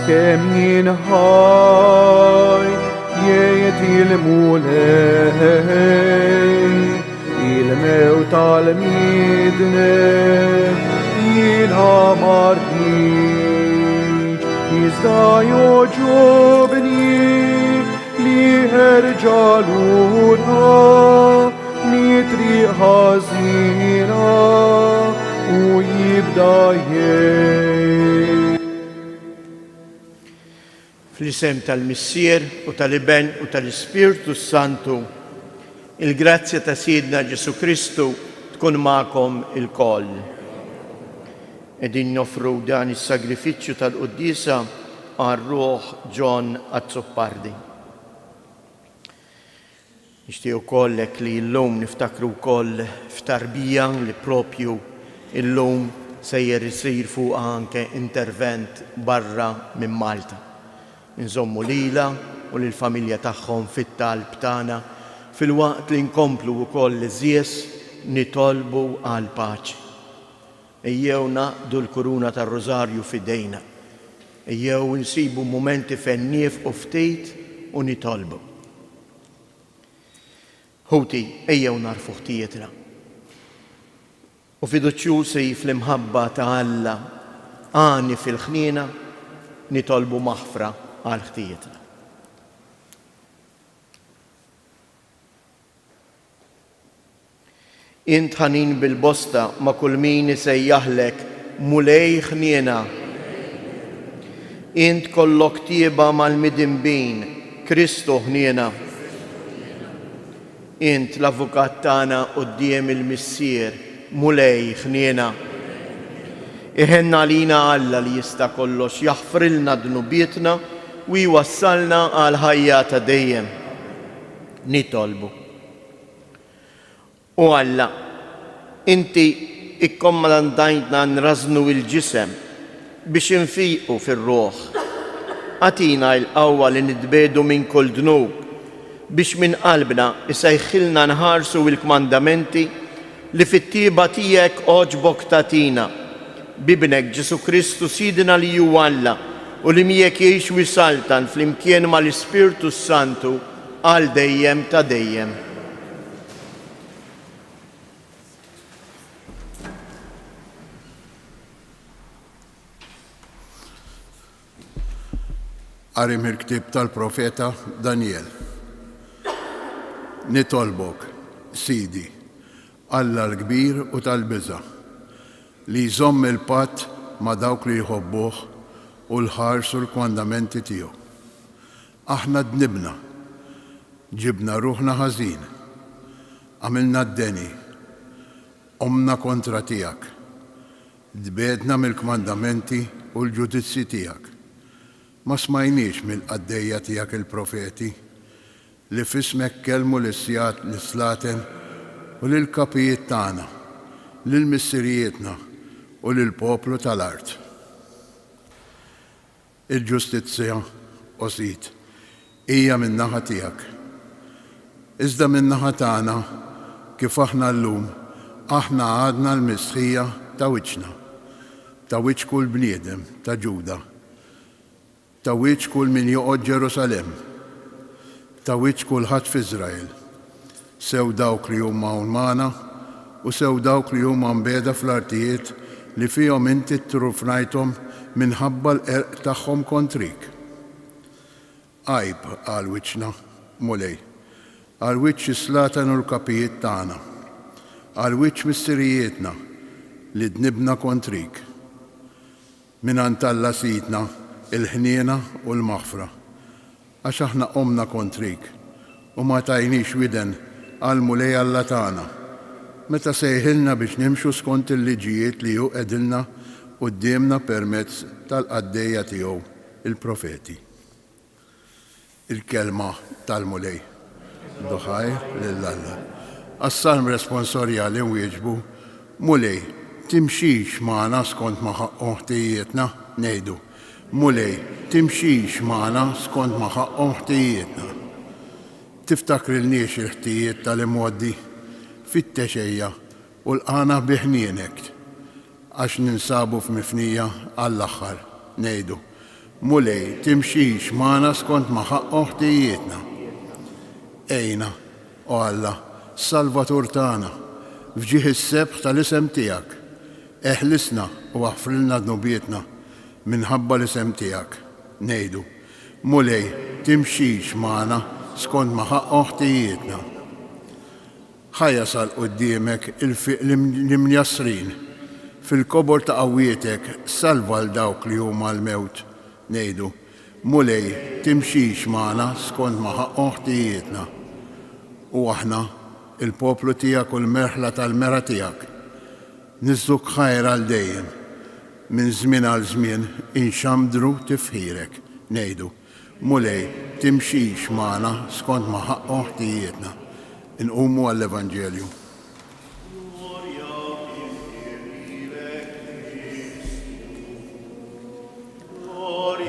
kem jinħaj jiet il-mulej il-mew tal-midne jinħamarniċ jizda joġobni li herġaluna mitri ħazina u jibda Fl-isem tal-Missier u tal-Iben u tal-Ispirtu Santu, il-grazzja ta' Sidna Ġesu Kristu tkun magħkom il-koll. Qegħdin nofru dan is-sagrifiċċju tal-Qudiesa għar-Ruħ John Azzoppardi. Nixtieq ukollek li llum niftakru wkoll f'tarbija li propju illum sejjer isir fuq anke intervent barra minn Malta. Nżommu lila u lill-familja tagħhom fit-talb tagħna fil-waqt li nkomplu wkoll iżjed nitolbu għal paċi. Ejjew naqdu l-kuruna tar-Rożarju f'idejna. Ejjew insibu mumenti fejn niefqu ftit u nitolbu. Ħuti, ejjew narfu ħtijetna. U fiduċjusi fl-imħabba ta' Alla għani fil-ħniena nitolbu maħfra għal ħtijetna. Int ħanin bil-bosta ma' kull min isejjaħlek mulej ħniena. Int kollok tieba mal-midinbin Kristu ħniena. Int l-avukat tagħna quddiem il-Missier mulej ħniena. Iħenna lina Alla li jista' kollox jaħfrilna dnubietna u jwassalna għal ħajja ta' dejjem. Nitolbu. U Alla, inti ikkommandajtna nrażnu il-ġisem biex infiqu fir-ruħ. Atina l-qawwa li nitbedu minn kull dnub biex minn qalbna isejħilna nħarsu il-kmandamenti li fit-tieba tiegħek oġbok tatina bibnek Ġesu Kristu Sidna li hu Alla u li miegħek jgħix wisaltan flimkien mal-Ispirtu Santu għal dejjem ta' dejjem. Qarim il-ktib tal-profeta Daniel. Nitolbok, Sidi, Alla l-kbir u tal-biża' li jżomm il-patt ma' dawk li jħobbuh u l-ħarsu l-kwandamenti tiegħu. Aħna dnibna, ġibna ruħna ħażin, għamilna d-deni, omna kontra tiegħek, dbedna mill-kmandamenti u l-ġudizzji tiegħek. Ma smajniex mill-qaddejja tiegħek il-profeti li fismek kelmu l-sijat l-slaten u l-kapijiet tagħna, l-missirijietna u l-poplu tal-art. Il-ġustizzja osit hija min-naħa tiegħek. Iżda min-naħa tagħna kif aħna llum aħna għadna l-mistħija ta' wiċċna, ta' wiċċ kull bniedem ta' Ġuda, ta' wiċċ kull min joqgħod Ġerusalemm, ta' wiċċ kulħadd f'Iżrael, sew dawk li huma magħna u sew dawk li huma mbeda fl-artijiet li fihom inti trufnajthom minħabba l-qerq tagħhom kontrik. Għajb għal wiċċna mulej, għal wiċċ islatan u l-kapijiet tagħna, għal wiċċ missirijietna li dnibna kontrik. Minant Alla sidna il-ħniena u l-maħfra, għax aħna qomna kontrik u ma tajniex widen għal mulej Alla tagħna meta sejħilna biex nimxu skont il-liġijiet li hu qegħdilna qudiemna permezz tal-qaddejja tiegħu il-profeti. Il-kelma tal-mulej. Duħaj lill-Alla. Għas-salm responsorjali nwieġbu, mulej, timxix magħna skont ma' ħtijietna ngħidu. Mulej, timxix magħna skont ma' ħtijietna. Tiftakrilniex il-ħtijiet tal-imwaddi fit-texejja u l-qana biħnienek għax ninsabu f'mifnija għall-aħħar ngħidu. Mulej timxix maħna skont ma ħaqq ħtijietna. Ejna, o Alla, Salvatur tagħna, fġieħ is-sebħ tal-isem tiegħek, eħlisna u aħfrilna dnubietna minħabba l-isem tiegħek. Ngħidu, mulej timxix maħna skont ma ħaqq ħtijietna. Ħajjasal quddiemek il-fiq l-imnjasrin fil-kobor ta' qawwietek salva l dawk li huma l-mewt. Ngħidu, mulej timxix maħna skont ma ħaqq ħtijietna. U aħna, il-poplu tiegħek u l-merħla tal-mera tiegħek, niżżuk ħajr għal dejjem, minn żmien għal żmien inxamdru tifħirek. Ngħidu, mulej timxix maħna skont ma ħaqq ħtijietna. Inqumu għall-Evanġelju.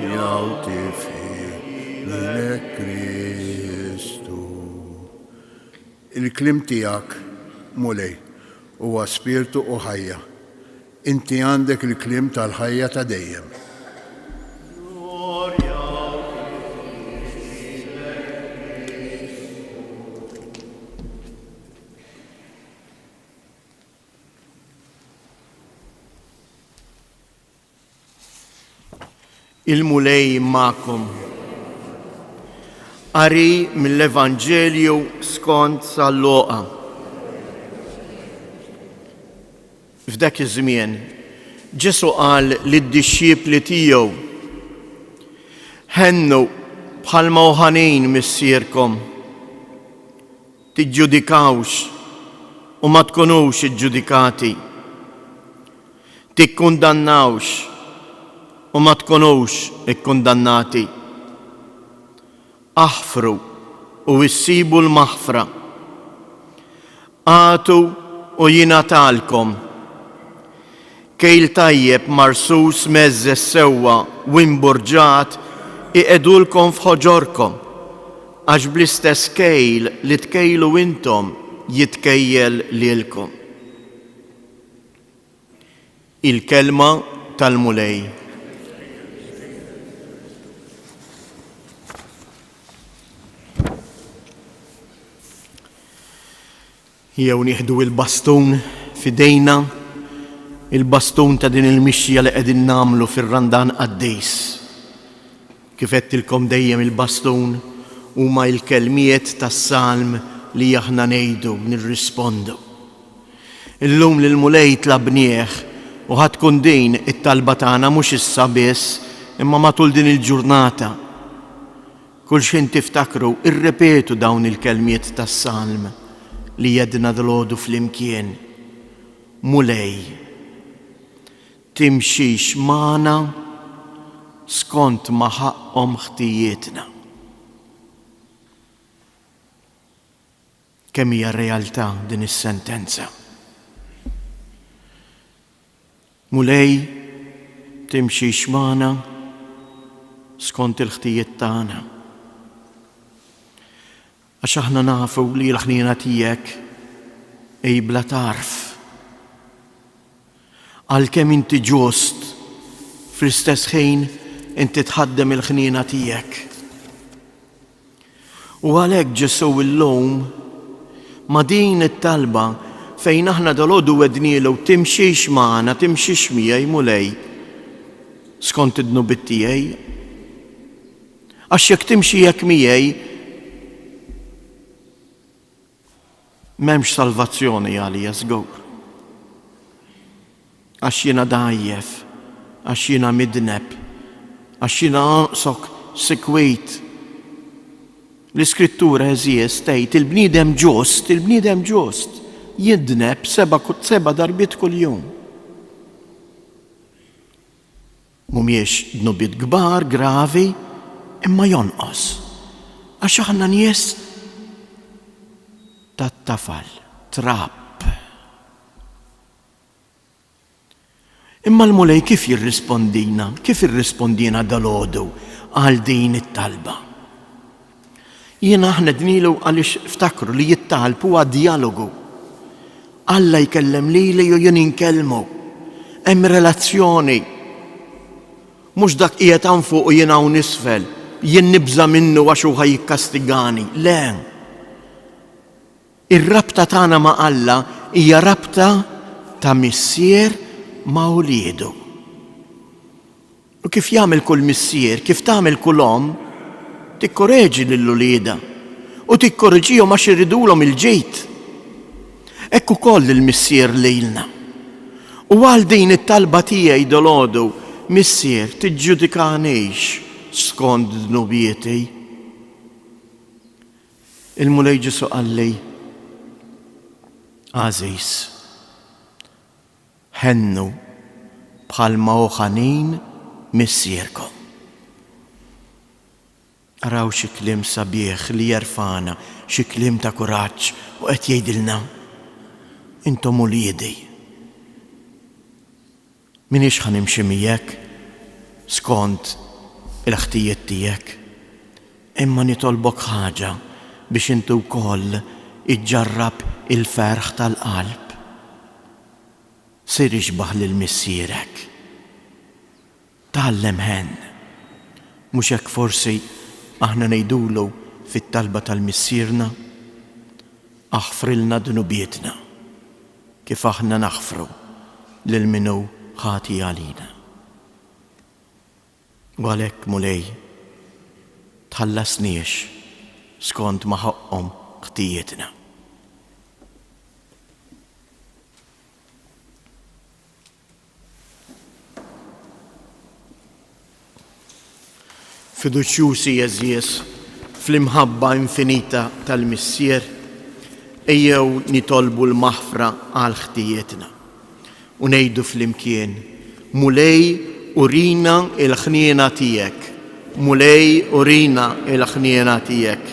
Jaw tifħirek Kristu. Il-klim tiegħek, mulej, huwa spirtu u ħajja. Inti għandek il-klim tal-ħajja ta' dejjem. Il-mulej ma'kom. Qari mill-Evanġelju skont San-Luqa. F'dak iż-żmien Ġesu qal lid-dixxiepli tiegħu: ħennu bħalma ħanin missierkom, tiġġudikawx u ma tkunux iġġudikati, tikkundannawx u ma tkunux ikkundannati. Aħfru u issibu l-maħfra. Għatu u jingħatalkom. Kejl tajjeb marsus meżżes sewwa u imburġat iqedulkom f'ħoġorkom, għax bl-istess kejl li tkejlu intom jitkejjel lilkom. Il-kelma tal-mulej. Jew nieħdu il-bastun fidejna, il-bastun ta' din il-mixja li qegħdin nagħmlu fir-randan qaddejs. Kif qedtilkom dejjem il-bastun huma l-kelmiet tas-salm li aħna ngħidu nirrispondu. Illum lil mulej tlabnieh u ħadkun din it-talba tagħna mhux issa biss imma matul din il-ġurnata. Kull xejn tiftakru irrepetu dawn il-kelmiet tas-salm li jedna dlodu fl-imkien. Mulej, timxix magħna skont ma ħaqhom ħtijietna. Kemm hija realtà din is-sentenza. Mulej, timxix magħna skont il-ħtijiet tagħna. Għax aħna nafu li l-ħniena tiegħek bla tarf. Għalkemm inti ġust, fl-istess ħin inti tħaddem il-ħniena tiegħek. U għalhekk Ġesu illum ma' din it-talba fejn aħna dalgħodu wednielu timxix magħna, timxix miegħi mulej skont id-dnubiet tiegħi. Għax jekk timxi hekk miegħi m'hemmx salvazzjoni għalija żgur. Għax jiena dgħajjef, għax jiena midneb, għax jiena anqsok sikwejt. L-Iskrittura eżies tgħid il-bniedem ġust jidneb 7 darbiet kuljum. Mhumiex dnubiet kbar, gravi, imma jonqos. Għax aħna nies tat-tafal, trapp. Imma l-mulej kif jirrispondina, kif irrispondina dalgħodu għal din it-talba? Jiena aħna dnielu għaliex ftakru li jittalb huwa dialogu. Alla jkellem lili u jien inkellmu. Hemm relazzjoni. Mhux dak qiegħed hawn fuq u jien hawn isfel, jien nibża minnu għax hu jikkastigani. Le. Ir-rabta tagħna ma' Alla hija rabta ta' missier ma' uliedu. U kif jagħmel kull missier, kif tagħmel kull om, tikkoreġi lill-ulieda u tikkoreġihom għax iridulhom il-ġejt. Hekk ukoll il-missier lejlna. U għal din it-talba tiegħi dolodu, missier tiġġudikanix skont dnubieti. Il-Mulej Ġesu qalli, Għażiż, ħennu bħalma hu ħanin missierkom. Araw xi kliem sabiħ li jerfana, xi kliem ta' kuraġġ u qed jgħidilna, intom uliedi. Minix ħanimxi miegħek skont il-ħtijiet tiegħek, imma nitolbok ħaġa biex intu wkoll iġġarrab il-ferħ tal-qalb. Sir ixbaħ lil missierek. Tgħallem ħenn. Mhux hekk forsi aħna ngħidulu fit-talba tal-missierna, aħfrilna dnubietna kif aħna naħfru lil minnu ħati għalina. U għalhekk Mulej, tħallasniex skont ma ħoqqhom ħtijietna. Fiduċjusi Jeżies, fl-imħabba infinita tal-missier, ejjew nitolbu l-maħfra għal ħtijietna. U ngħidu flimkien, Mulej urina il-ħniena tiegħek, Mulej urina il-ħniena tiegħek.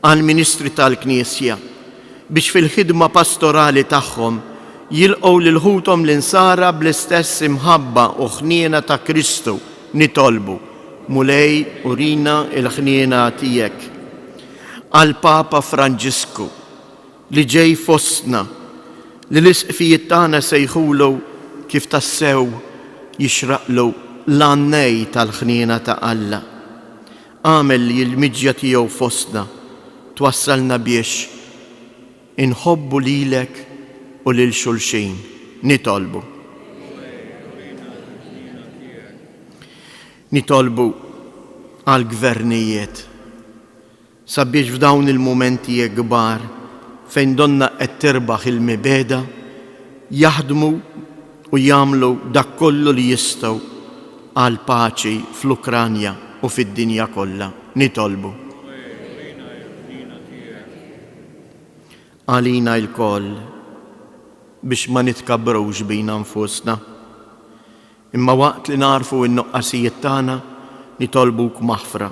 Għal-Ministri tal-Knisja biex fil-ħidma pastorali tagħhom jilqgħu lil ħuthom l-insara bl-istess imħabba u ħniena ta' Kristu nitolbu, Mulej urina il-ħniena tiegħek. Għal-Papa Franġisku li ġej fostna li l-isqfijiet tagħna sejħulu kif tassew jixraqlu l-għannej tal-ħniena ta' Alla. Għamel li l-miġja tiegħu fostna twassalna biex inħobbu lilek u lil xulxin nitolbu. Nitolbu għal-gvernijiet sabiex f'dawn il-momenti kbar fejn donna qed tirbaħ il-mibeda jaħdmu u jagħmlu dak kollu li jistgħu għal paċi fl-Ukranja u fid-dinja kollha. Nitolbu. Għalina l-koll biex ma nitkabbrux bejna nfusna. Imma waqt li narfu n-nuqqasijiet tagħna nitolbuk maħfra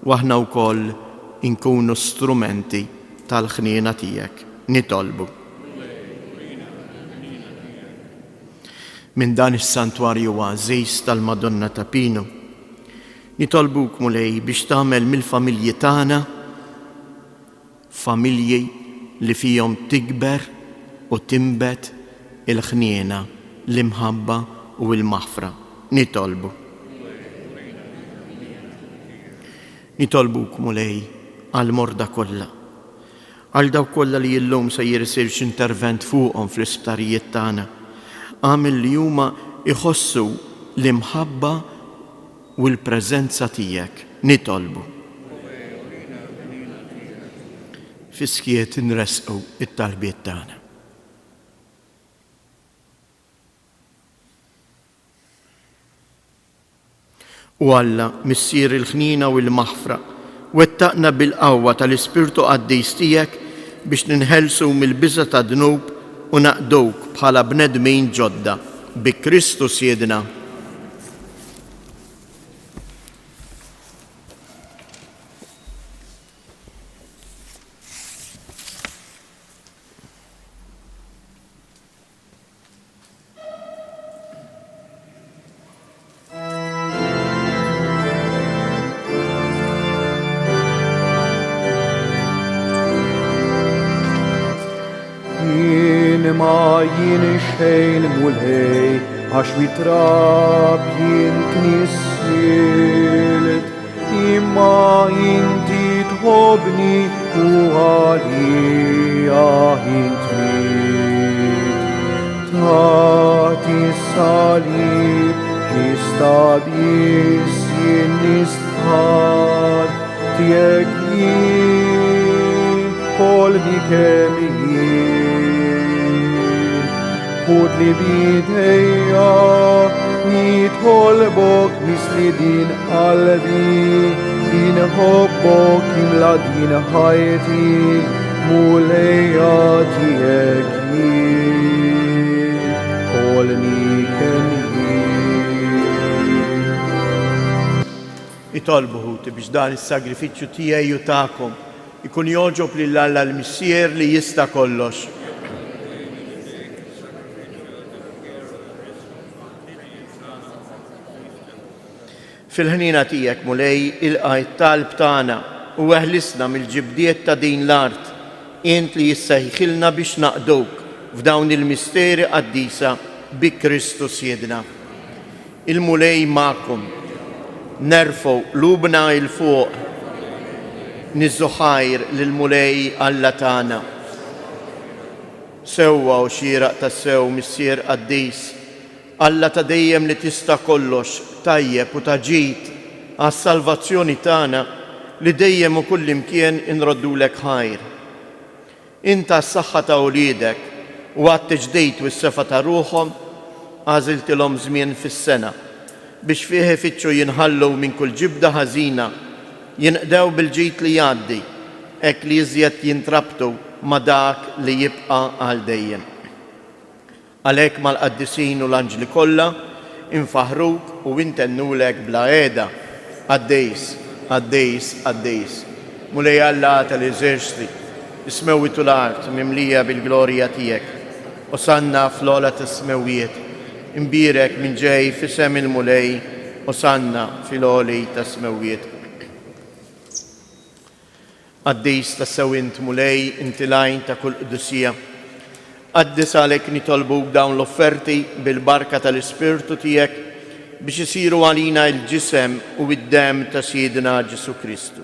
u aħna wkoll inkunu strumenti tal-ħniena tiegħek. Nitolbu. Minn dan is-santwarju għażiż tal-Madonna ta' Pino, nitolbuk Mulej biex tagħmel mill-familji tagħna familji li fihom tikber u timbet il-ħniena, l-imħabba u l-maħfra. Nitolbu. Nitolbuk Mulej għal-morda kollha, għal dawk kollha li llum se jirsirx intervent fuqhom fl-isptarijiet tagħna, għamel li huma iħossu l-imħabba u l-preżenza tiegħek. Nitolbu. Fiskiet nresqu it-talbiet tagħna. U Alla, missier il-ħniena u l-maħfra, wettaqna bil-qawwa tal-Ispirtu Qaddis tiegħek biex ninħelsu mill-biża' ta' dnub u naqduk bħala bnedmin ġodda bi Kristu Siedna. Ma jien xejn Mulej għax witrab jintni s-silt, imma inti tħobni u għalija intmit. Tati salib jistabis jinnistħar tiegħi kolmi kemmin. Khud li bidejja nitħolbok misli din qalbi, inħobbok imla din ħajti mulejja tiegħi kolmi kemmin. Itolbu ħuti biex dan is-sagrifiċċju tiegħi u tagħkom ikun joġob lil Alla l-Missier li jista' kollox. Fil-ħnina tiegħek mulej ilqa' it-talb tagħna u weħlisna mill-ġibdiet ta' din l-art, int li jissejħilna biex naqduk f'dawn il-misteri qaddisa bi Kristus Jedna. Il-mulej magħkom, nerfgħu lubna il fuq, niżżu ħajr lill-mulej Alla tagħna. Sewwa u xieraq tas-sew missier qaddis, Alla ta' dejjem li tista' kollox, tajjeb u ta' ġid għas-salvazzjoni tagħna li dejjem u kullimkien inroddulek ħajr. Inta s-saħħa ta' uliedek u għat-teġdejt u s-sefa ta' ruħhom għażiltilhom żmien fis-sena biex fih ifittxu jinħallu minn kull ġibda ħażina, jinqdew bil-ġid li jgħaddi, hekk li iżjed jintrabtu ma' dak li jibqa' għal dejjem. Għalhekk mal-qaddisin u l-anġli kollha infaħruk u intennulek bla qiegħda għaddejs, għaddejs, għaddejs. Mulej Alla tal-eżerċiti, ismewwitu l-art mimlija bil-glorja tiegħek. Osanna fl-ogħla tas-smewijiet, imbirek minn ġej f'isem il-mulej, osanna fil-għoli tas-smewijiet. Għaddejs tas-sewint mulej inti lajn ta' kull qdusija. Qaddis għalek nitolbuk dawn l-offerti bil-barka tal-Ispirtu tiegħek biex isiru għalina il-ġisem u id-dem ta' Siedna Ġesu Kristu.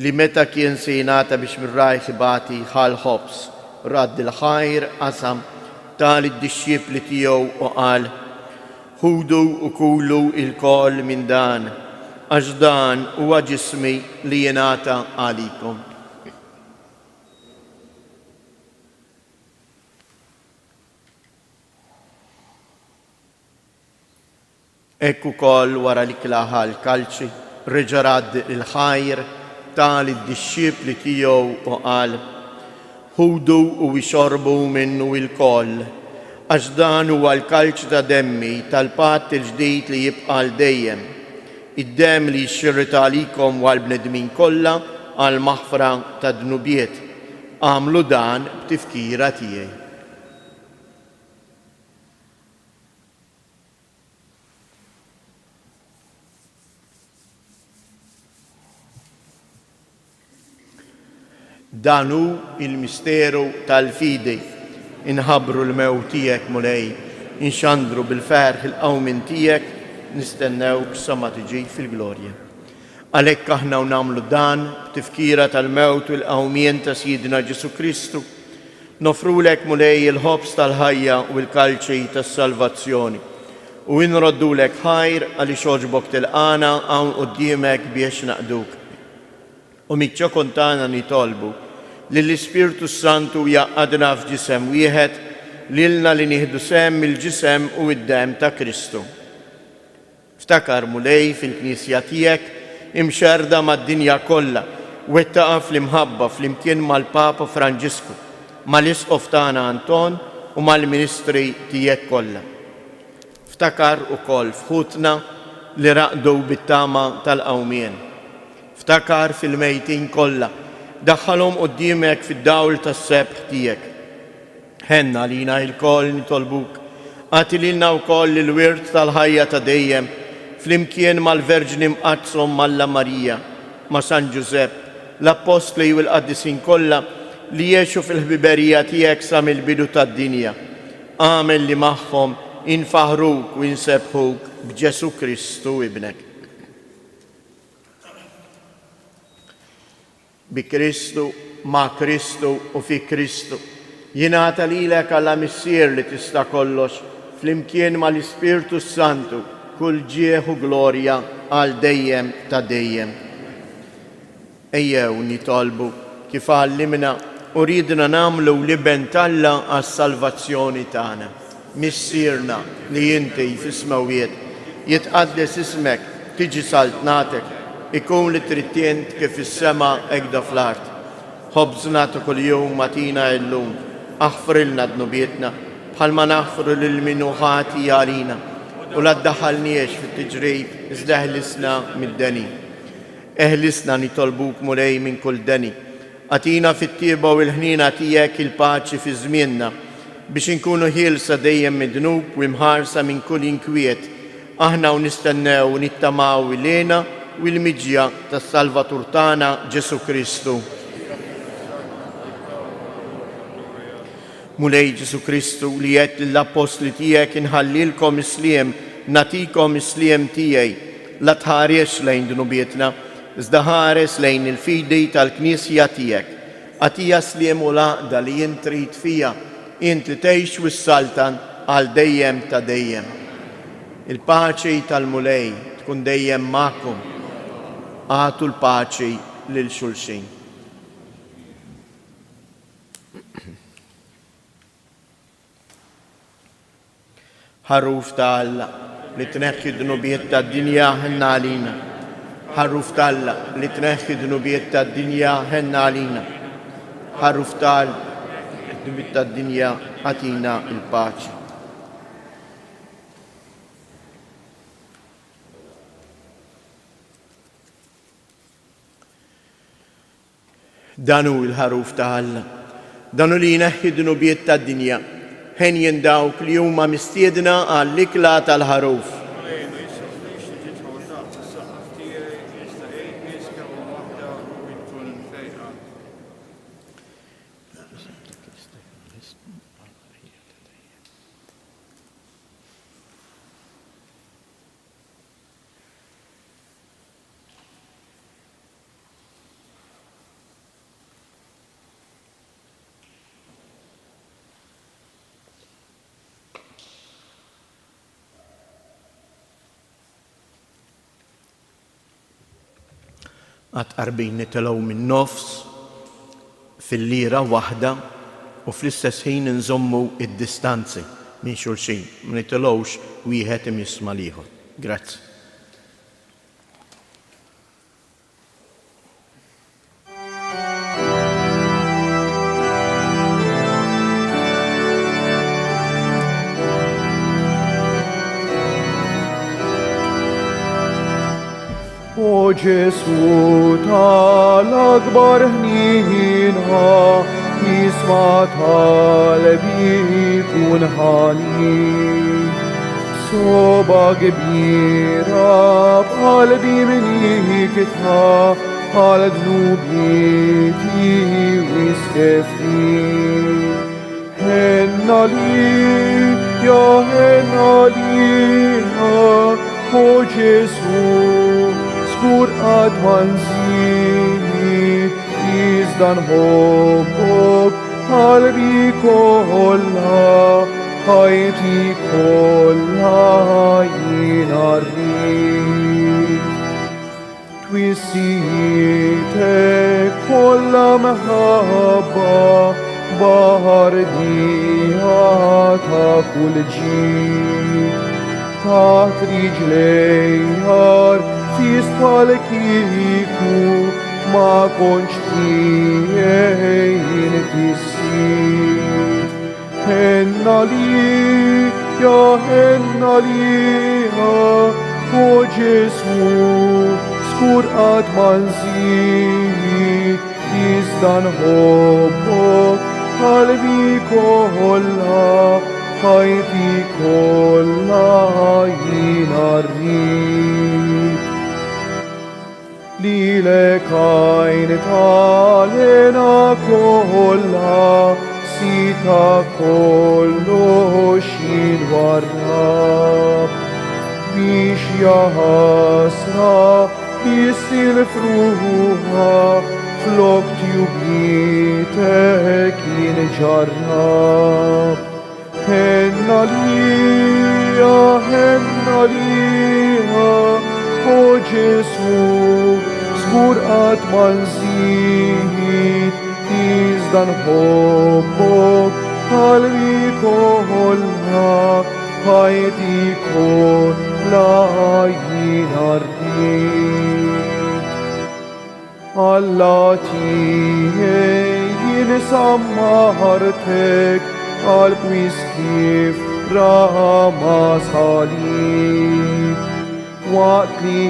Li meta kien se jingħata biex mir-rajħ ibati ħal ħobs, radd il-ħajr qasam tal id-dixxiepli tiegħu u qal: ħudu u kulu il-koll minn dan, għax dan huwa ġismi li jingħata għalikom. Ekku kol wara li klaħa l-kalċi, reġarad il-ħajr tal id-dixxiepli tiegħu u qal: ħudu u wixorbu minnu il-koll, għax dan huwa l-kalċ ta' demmi tal-patt il-ġdid li jibqa' dejjem, id-dem li jxirrita għalikom għal bnedmin kollha għal maħfra ta' dnubiet. Għamlu dan b'tifkira tiegħi. Danu il-misteru tal-fidej, inħabru l-mew tiegħek mulej, inxandru bil-ferħ il-qawmin tiegħek, nistennewk sa ma tiġi fil-glorja. Għalhekk aħna u nagħmlu dan b'tifkira tal-mewt u l-qawmien ta' Siedna Ġesu Kristu, nofrulek mulej il-ħobs tal-ħajja u l-kalċej tas-salvazzjoni u inroddulek ħajr għaliex oġbok tilqana hawn quddiemek biex naqduk. U miċċa kontana nitolbu li l-Ispirtu Santu jaqadna f'ġisem wieħed lilna li nieħdu sem mill-ġisem u id-dem ta' Kristu. Ftakar mulej fil-Knisja tiegħek imxerda mad-dinja kollha u wettaqa fl-imħabba flimkien mal-Papa Franġisku, mal-Isqof tagħna Anton u mal-Ministri tiegħek kollha. Ftakar ukoll f'ħutna li raqdu bit-tama tal-qawmien. Ftakar fil-mejtin kollha, daħħalhom quddiemek fid-dawl tas-sebħ tiegħek. Ħenna lina l-koll nitolbuk, għati lilna wkoll il-wirt tal-ħajja ta' dejjem flimkien mal-Verġni mqaddsom Malla Marija, ma' San Ġusepp, l-Apostli u l-Qaddisin kollha li jgħixu fil-ħbiberija tiegħek sa mill-bidu tad-dinja. Għamel li magħhom infaħruk u insebħuk b'Ġesu Kristu ibnek. Bi Kristu, ma' Kristu u fi Kristu. Jingħata lilek Alla Missier li tista' kollox, flimkien mal-Ispirtu Santu, kull ġieħ u glorja għal dejjem ta' dejjem. Ejjew nitolbu kif għallimna u ridna nagħmlu liben Alla għas-salvazzjoni tagħna. Missierna li inti fis-smawiet, jitqaddes ismek, tiġi saltnatek, ikun li trittient kif is-sema hekk fl-art. Ħobżna ta' kuljum matina llum, aħfrilna dnubietna bħalma naħfru lil min hu ħati għalina u la ddaħħalniex fit-tiġrib iżda eħlisna mid-deni. Eħlisna nitolbuk mulej minn kull deni. Atina fit-tieba u l-ħnina tiegħek il-paċi fi żmienna biex inkunu ħielsa dejjem midnub u imħarsa minn kull inkwiet. Aħna u nistennew u nittamaw ilena u l-miġja tas-Salvatur tagħna Ġesu Kristu. Mulej Ġesu Kristu li qed lill-apostli tiegħek inħallilkom isliem, natikom isliem tiegħi, la tħares lejn dnubietna, iżda ħares lejn il-fidi tal-Knisja tiegħek. Għatija sliem u laqda li jint trid fija, int li tgħix wis-saltan għal dejjem ta' dejjem. Il-paċi tal-mulej tkun dejjem magħkom. Għatu l-paċi lil xulxin. Ħarruf ta' Alla li tneħħi d-dnubiet tad-dinja ħenna għalina. Ħarruf ta' Alla li tneħħi d-dnubiet tad-dinja ħenna għalina. Ħarruf ta' Alla d-dnubiet tad-dinja għatina il-paċi. Danu il-ħarruf ta' Alla, danu li jneħħi d-dnubiet tad-dinja. Ħen jindawk li huma mistiedna għall-ikla tal-ħaruf. Għat qarbin nitilgħu minn nofs fil-lira waħda u fl-istess ħin nżommu id-distanzi minn xulxin. Ma nitilgħux wieħed imjisma' l-ieħor. Grazzi. O Ġesu tal-akbar ħnina, jisma' talbi kun ħanin. Soba kbira b'qalbi minikitha għal dnubieti wisħefni. Ħenna li, ja ħenna lina, o Ġesu, skur għad manżini, iżda nħobbok qalbi kollha, ħajti kollha jiena rrid. Twissietek kollha meħabba, baħar dija ta' kull ġid. Taħt riġlejjar fis bħal-kiku ma konċ tiegħi tissir. Ħenna li, ja ħenna liha, o Ġesu, skur qatt ma nżini, iżda nħobbok qalbi kollha, ħajti kollha jiena rrid. Lilek għajn talena kollha, sita kollox jinwarra. hasra bisil fruha flok tjubitek in jarrab henna lia o Jesu zgur at manzit izdan hobok qalbi kolla haydi kolla yinardit Allah tiye yin sammartek alp wiskif ramas halib وقينتي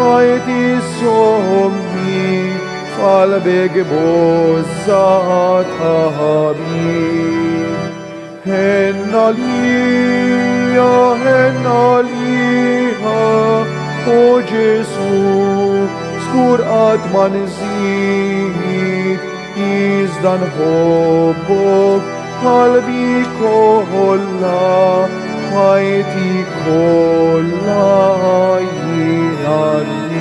قيدي سمي قلبك بوزات هابي هناليا او جسو سكور اتمن زيد izdan hobok قلبي كهلا haydi kolay yinarlit.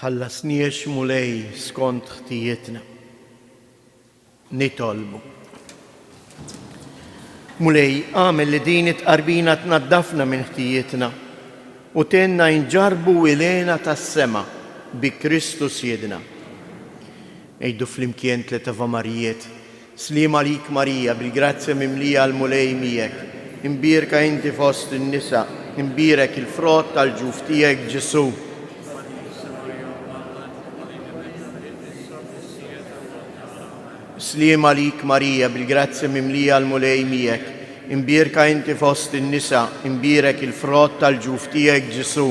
Tħallasniex mulej skont ħtijietna. Nitolbu. Mulej għamel li din it-qarbina tnaddafna minn ħtijietna u tenna nġarbu wilena tas-sema bi Kristus jedna. Ejdu flimkien tlet avamarijiet. Slim għalik Marija, bil-grazzja mimlija għal-mulej miegħek. Imbirka inti fost in-nisa, imbirek il-frott tal-ġuf tiegħek Ġesu. Slim għalik Marija, bil-grazzja mimlija għal-mulej miegħek. Imbirka inti fost in-nisa, imbirek il-frott tal-ġuf tiegħek Ġesu.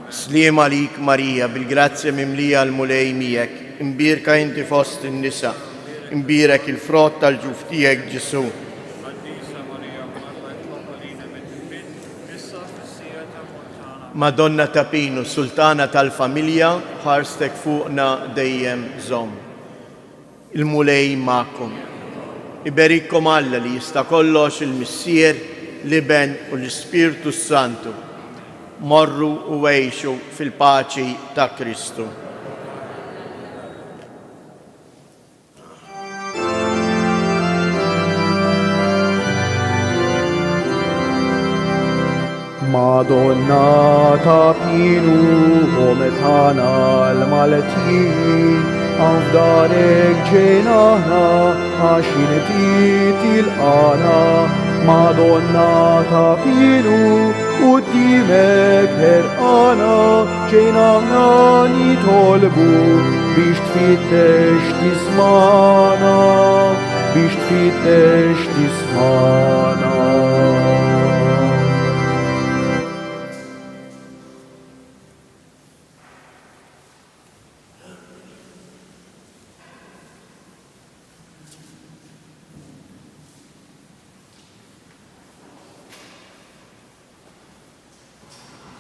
Slim għalik Marija, bil-grazzja mimlija għal-mulej miegħek. Imbirka inti fost in-nisa, imbirek il-frott tal-ġuf tiegħek Ġesu. Madonna Tapinu, Sultana tal-familja, ħarstek fuqna dejjem żomm. Il-mulej ma'kom. Iberikkom Alla li jista' kollox il-Missier, l-Iben u l-Ispirtu Santu. Morru u għejxu fil-paċi ta' Kristu. Madonna Tapinu metana l-Maltin għafdarek ġenana għaxin il-qana Madonna Tapinu u dimek herqana ġenana nitolbu biex tfittex tismana biex tfittex tismana